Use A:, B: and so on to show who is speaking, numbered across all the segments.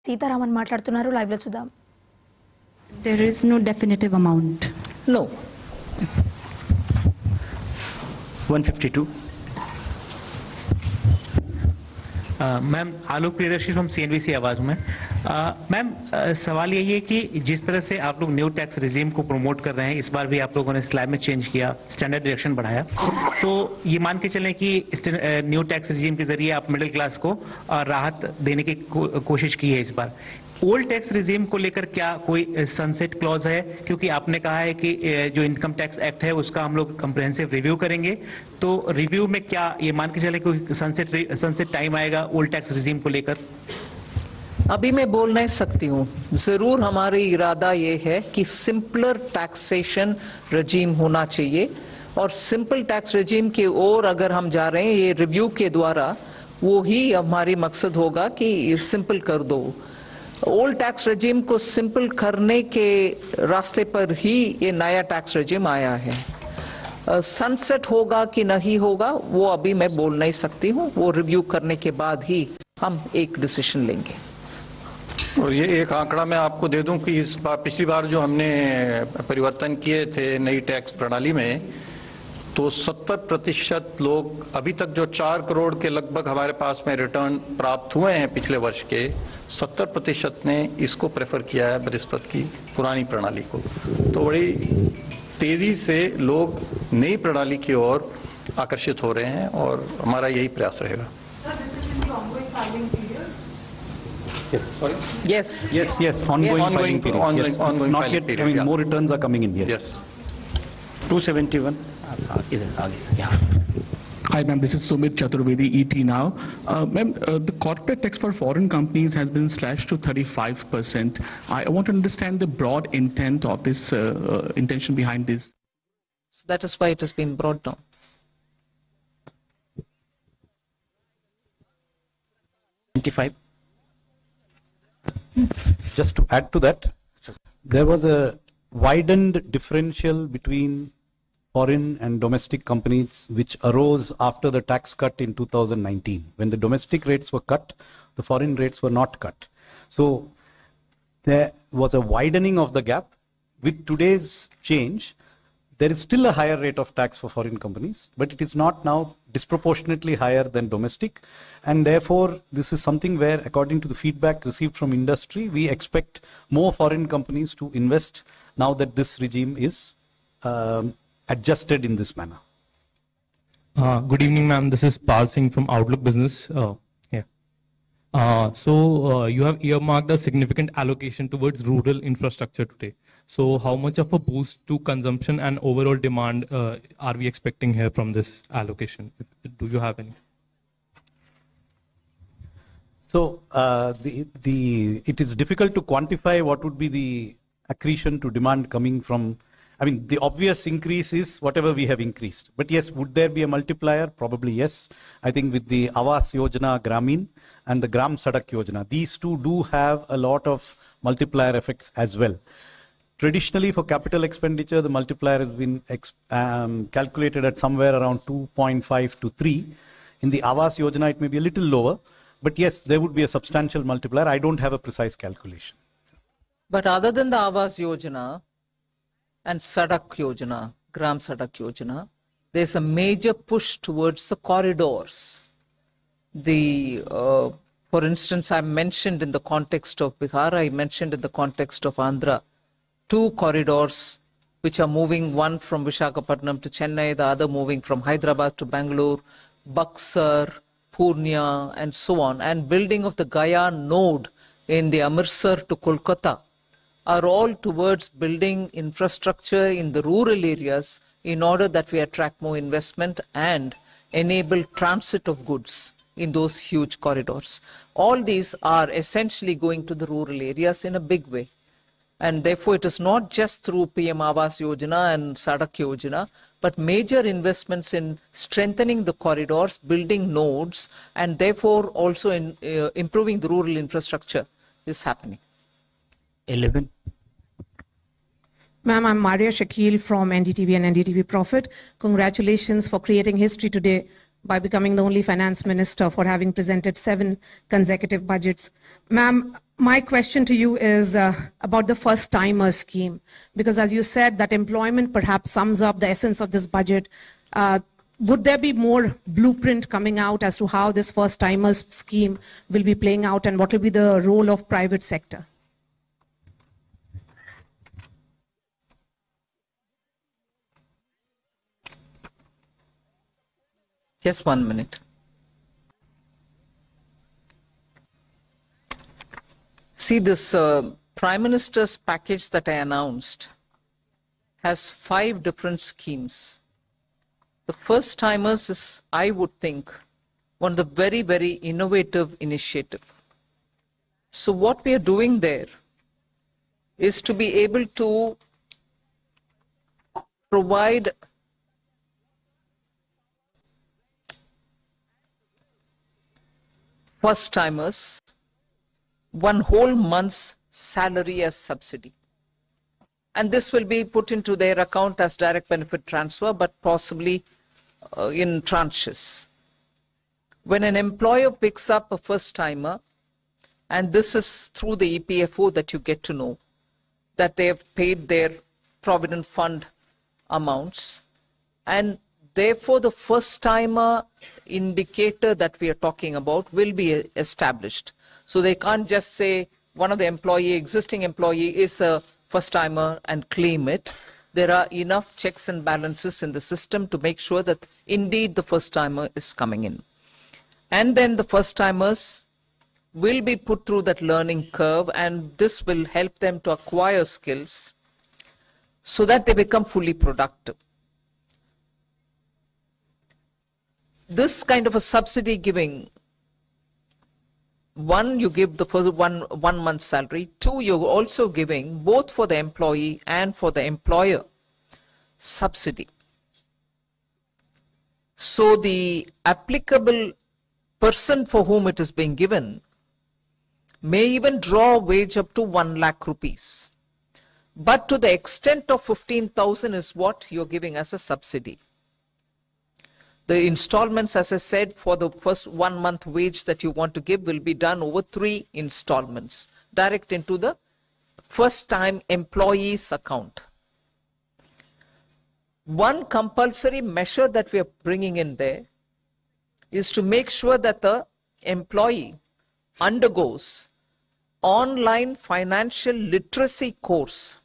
A: సీతారామన్ మాట్లాడుతున్నారు, లైవ్ లో చూద్దాం.
B: There is no definitive amount.
C: No.
D: 152.
E: Ma'am Alok Priyadarshi from CNBC आवाज में. मैम सवाल यही है कि जिस तरह से आप लोग न्यू टैक्स रिजीम को प्रमोट कर रहे हैं, इस बार भी आप लोगों ने स्लैब में चेंज किया, स्टैंडर्ड डिडक्शन बढ़ाया, तो ये मान के चलें कि न्यू टैक्स रिजीम के जरिए आप मिडिल क्लास को राहत देने की कोशिश की है. इस बार ओल्ड टैक्स रिजीम को लेकर क्या कोई सनसेट क्लॉज है? क्योंकि आपने कहा है कि जो इनकम टैक्स एक्ट है उसका हम लोग कंप्रिहेंसिव रिव्यू करेंगे, तो रिव्यू में क्या ये मान के चले कोई सनसेट टाइम आएगा ओल्ड टैक्स रिजीम को लेकर?
C: अभी मैं बोल नहीं सकती हूँ. जरूर हमारी इरादा ये है कि सिंपलर टैक्सेशन रजीम होना चाहिए, और सिंपल टैक्स रजीम की ओर अगर हम जा रहे हैं ये रिव्यू के द्वारा, वो ही हमारी मकसद होगा कि सिंपल कर दो. ओल्ड टैक्स रजीम को सिंपल करने के रास्ते पर ही ये नया टैक्स रजीम आया है. सनसेट होगा कि नहीं होगा वो अभी मैं बोल नहीं सकती हूँ. वो रिव्यू करने के बाद ही हम एक डिसीजन लेंगे.
F: और ये एक आंकड़ा मैं आपको दे दूं कि इस बार पिछली बार जो हमने परिवर्तन किए थे नई टैक्स प्रणाली में, तो 70% लोग अभी तक जो 4 करोड़ के लगभग हमारे पास में रिटर्न प्राप्त हुए हैं पिछले वर्ष के, 70% ने इसको प्रेफर किया है बनिस्बत की पुरानी प्रणाली को. तो बड़ी तेजी से लोग नई प्रणाली की ओर आकर्षित हो रहे हैं और हमारा यही प्रयास रहेगा.
D: Yes. Sorry?
C: Yes.
D: Yes. Ongoing filing period.
F: Ongoing,
D: yes.
F: ongoing
D: It's not
F: filing
D: yet.
F: period,
D: I mean,
F: yeah.
D: more returns are coming in. Yes.
F: Yes.
D: 271. इधर आगे. Yeah.
G: Hi, ma'am. This is Sumit Chaturvedi, ET Now. Ma'am, the corporate tax for foreign companies has been slashed to 35%. I want to understand the broad intent of this, intention behind this.
C: So that is why it has been brought down.
H: Just to add to that, there was a widened differential between foreign and domestic companies which arose after the tax cut in 2019. When the domestic rates were cut, the foreign rates were not cut. So there was a widening of the gap. With today's change, there is still a higher rate of tax for foreign companies, but it is not now disproportionately higher than domestic. And therefore, this is something where, according to the feedback received from industry, we expect more foreign companies to invest now that this regime is adjusted in this manner.
I: Good evening, ma'am. This is Pal Singh from Outlook Business. You have earmarked a significant allocation towards rural infrastructure today. So how much of a boost to consumption and overall demand are we expecting here from this allocation? Do you have any?
H: So it is difficult to quantify what would be the accretion to demand coming from. I mean, the obvious increase is whatever we have increased. But yes, would there be a multiplier? Probably yes. I think with the Awas Yojana Gramin and the Gram Sadak Yojana, these two do have a lot of multiplier effects as well. Traditionally, for capital expenditure, the multiplier has been calculated at somewhere around 2.5 to 3. In the Awas Yojana, it may be a little lower. But yes, there would be a substantial multiplier. I don't have a precise calculation.
C: But other than the Awas Yojana and Sadak Yojana, Gram Sadak Yojana, there's a major push towards the corridors. For instance, I mentioned in the context of Bihar, I mentioned in the context of Andhra, 2 corridors which are moving, one from Visakhapatnam to Chennai, the other moving from Hyderabad to Bangalore, Buxar, Purnia, and so on, and building of the Gaya node in the Amritsar to Kolkata are all towards building infrastructure in the rural areas in order that we attract more investment and enable transit of goods in those huge corridors. All these are essentially going to the rural areas in a big way. And therefore, it is not just through PM Awas Yojana and Sadak Yojana, but major investments in strengthening the corridors, building nodes, and therefore also in improving the rural infrastructure is happening.
D: 11.
J: Ma'am, I'm Maria Shakil from NDTV and NDTV Profit. Congratulations for creating history today by becoming the only finance minister for having presented 7 consecutive budgets. Ma'am, My question to you is about the first timer scheme, because as you said, that employment perhaps sums up the essence of this budget. Would there be more blueprint coming out as to how this first timers scheme will be playing out, and what will be the role of private sector?
C: Just 1 minute. See, this Prime Minister's package that I announced has 5 different schemes. The first timers is, I would think, one of the very, very innovative initiative. So what we are doing there is to be able to provide first timers one whole month's salary as subsidy. And this will be put into their account as direct benefit transfer, but possibly in tranches. When an employer picks up a first timer, and this is through the EPFO that you get to know that they have paid their provident fund amounts, and therefore the first timer indicator that we are talking about will be established. So they can't just say one of the existing employee is a first timer and claim it. There are enough checks and balances in the system to make sure that indeed the first timer is coming in. And then the first timers will be put through that learning curve, and this will help them to acquire skills so that they become fully productive. This kind of a subsidy giving, one, you give the first one month's salary. 2, you're also giving both for the employee and for the employer subsidy. So the applicable person for whom it is being given may even draw a wage up to 1 lakh rupees. But to the extent of 15,000 is what you're giving as a subsidy. The installments, as I said, for the first 1 month wage that you want to give will be done over 3 installments, direct into the first time employee's account. One compulsory measure that we are bringing in there is to make sure that the employee undergoes online financial literacy course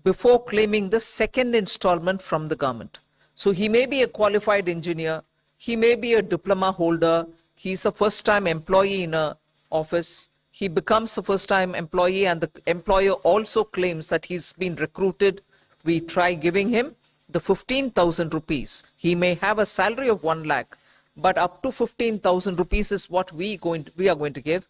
C: before claiming the second installment from the government. So he may be a qualified engineer, he may be a diploma holder, he's a first-time employee in an office, he becomes a first-time employee and the employer also claims that he's been recruited. We try giving him the 15,000 rupees. He may have a salary of 1 lakh, but up to 15,000 rupees is what we are going to give.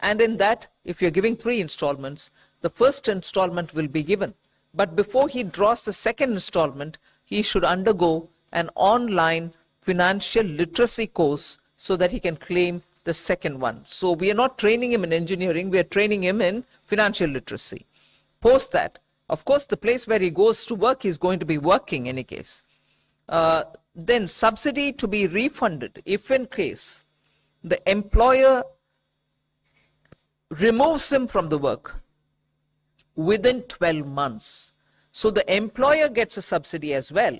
C: And in that, if you're giving 3 installments, the first installment will be given. But before he draws the second installment, he should undergo an online financial literacy course so that he can claim the second one. So we are not training him in engineering, we are training him in financial literacy. Post that, of course, the place where he goes to work, he's going to be working in any case. Then subsidy to be refunded if in case the employer removes him from the work within 12 months. So the employer gets a subsidy as well,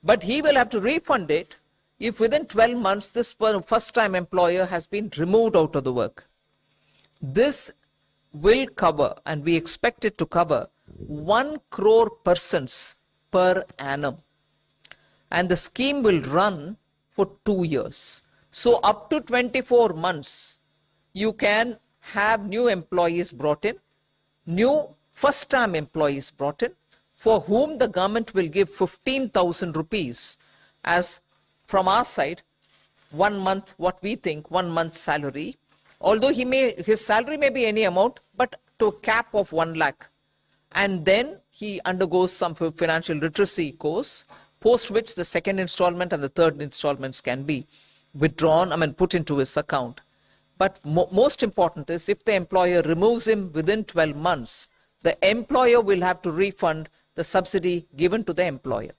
C: but he will have to refund it if within 12 months this first-time employer has been removed out of the work. This will cover, and we expect it to cover, 1 crore persons per annum. And the scheme will run for 2 years. So up to 24 months, you can have new employees brought in, new first-time employees brought in, for whom the government will give 15,000 rupees as, from our side, 1 month, what we think, 1 month's salary. Although his salary may be any amount, but to a cap of 1 lakh. And then he undergoes some financial literacy course, post which the second installment and the third installments can be withdrawn, put into his account. But most important is if the employer removes him within 12 months, the employer will have to refund the subsidy given to the employer.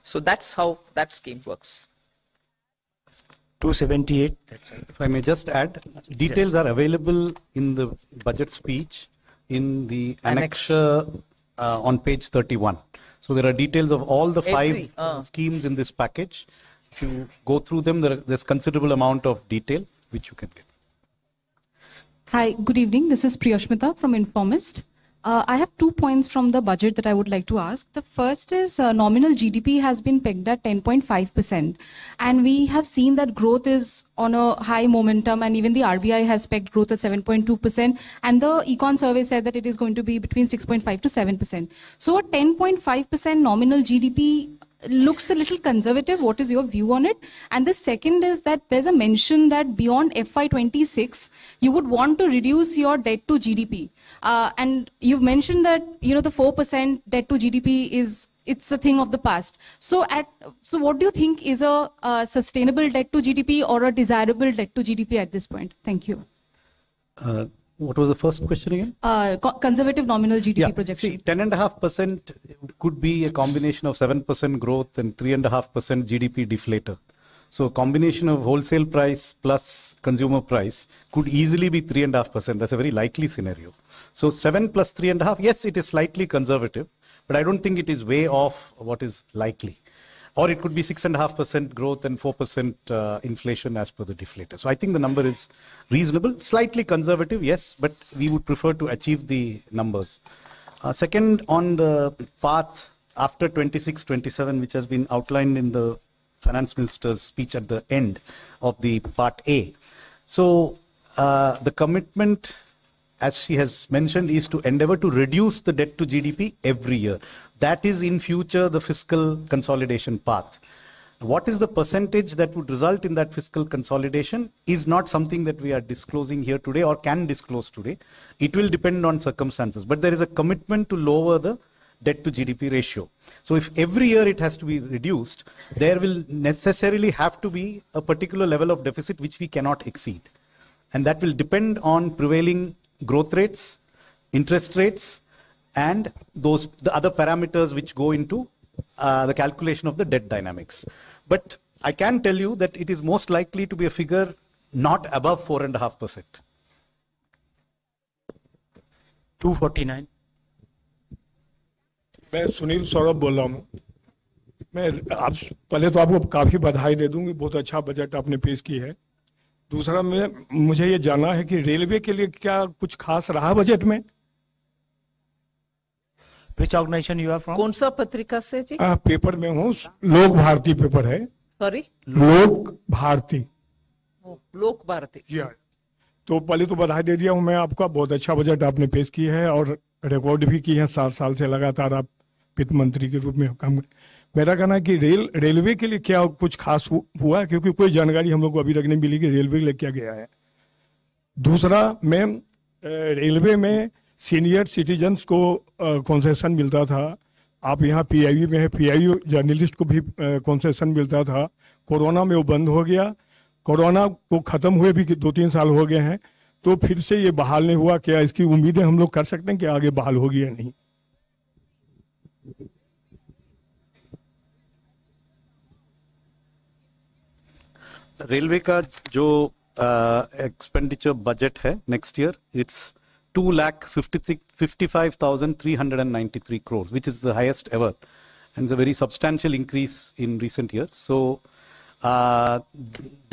C: So that's how that scheme works.
D: 278. That's it.
H: If I may just add, details are available in the budget speech in the
C: Annex.
H: annexure on page 31. So there are details of all the five schemes in this package. If you go through them, there's considerable amount of detail which you can get.
B: Hi, good evening. This is Priyashmita from Informist. I have 2 points from the budget that I would like to ask. The first is nominal GDP has been pegged at 10.5%. And we have seen that growth is on a high momentum, and even the RBI has pegged growth at 7.2%. And the Econ survey said that it is going to be between 6.5 to 7%. So a 10.5% nominal GDP looks a little conservative. What is your view on it? And the second is that there's a mention that beyond FY26, you would want to reduce your debt to GDP. And you've mentioned that, the 4% debt to GDP it's a thing of the past. So what do you think is a sustainable debt to GDP or a desirable debt to GDP at this point? Thank you.
H: What was the first question again?
B: Conservative nominal GDP projection.
H: See, 10.5% could be a combination of 7% growth and 3.5% GDP deflator. So a combination of wholesale price plus consumer price could easily be 3.5%. That's a very likely scenario. So 7 plus 3.5, yes, it is slightly conservative, but I don't think it is way off what is likely. Or it could be 6.5% growth and 4% inflation as per the deflator. So I think the number is reasonable, slightly conservative, yes, but we would prefer to achieve the numbers. Second, on the path after 26-27, which has been outlined in the finance minister's speech at the end of the part A. So the commitment, as she has mentioned, is to endeavor to reduce the debt to GDP every year. That is in future the fiscal consolidation path. What is the percentage that would result in that fiscal consolidation is not something that we are disclosing here today or can disclose today. It will depend on circumstances, but there is a commitment to lower the debt to GDP ratio. So if every year it has to be reduced, there will necessarily have to be a particular level of deficit which we cannot exceed. And that will depend on prevailing growth rates, interest rates, and the other parameters which go into the calculation of the debt dynamics. But I can tell you that it is most likely to be a figure not above 4.5%.
D: 249.
K: मैं सुनील सौरभ बोल रहा हूँ। मैं पहले तो आपको काफी बधाई दे दूंगी, बहुत अच्छा बजट आपने पेश की है। दूसरा मुझे ये जानना है कि रेलवे के लिए क्या कुछ खास रहा बजट में?
D: Which organization you are from?
C: कौन सा पत्रिका से जी?
K: पेपर में हूँ, लोक भारती पेपर है।
C: सॉरी?
K: लोक भारती।
C: लोक भारती।
K: जी हाँ। तो पहले तो बधाई दे दिया हूँ मैं आपका, बहुत अच्छा बजट आपने पेश की है और रिकॉर्ड भी की है। 7 साल से लगातार आप वित्त मंत्री के रूप में काम। मेरा कहना है कि रेलवे के लिए क्या कुछ खास हुआ, क्योंकि कोई जानकारी हम लोग को अभी तक नहीं मिली कि रेलवे के लिए क्या गया है। दूसरा, मैम, रेलवे में सीनियर सिटीजन्स को कंसेशन मिलता था। आप यहाँ पीआईबी में है, पीआईबी जर्नलिस्ट को भी कंसेशन मिलता था। कोरोना में वो बंद हो गया। कोरोना को खत्म हुए भी 2-3 साल हो गए हैं, तो फिर से ये बहाल नहीं हुआ। क्या इसकी उम्मीदें हम लोग कर सकते हैं कि आगे बहाल होगी या नहीं?
H: रेलवे का जो एक्सपेंडिचर बजट है next year, it's 2,55,393 crores, which is the highest ever, and it's a very substantial increase in recent years. So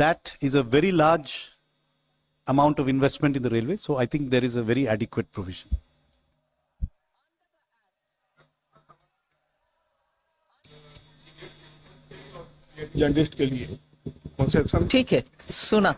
H: that is a very large amount of investment in the railway. So I think there is a very adequate provision.
K: Journalist के लिए concession
C: ठीक है, सुना।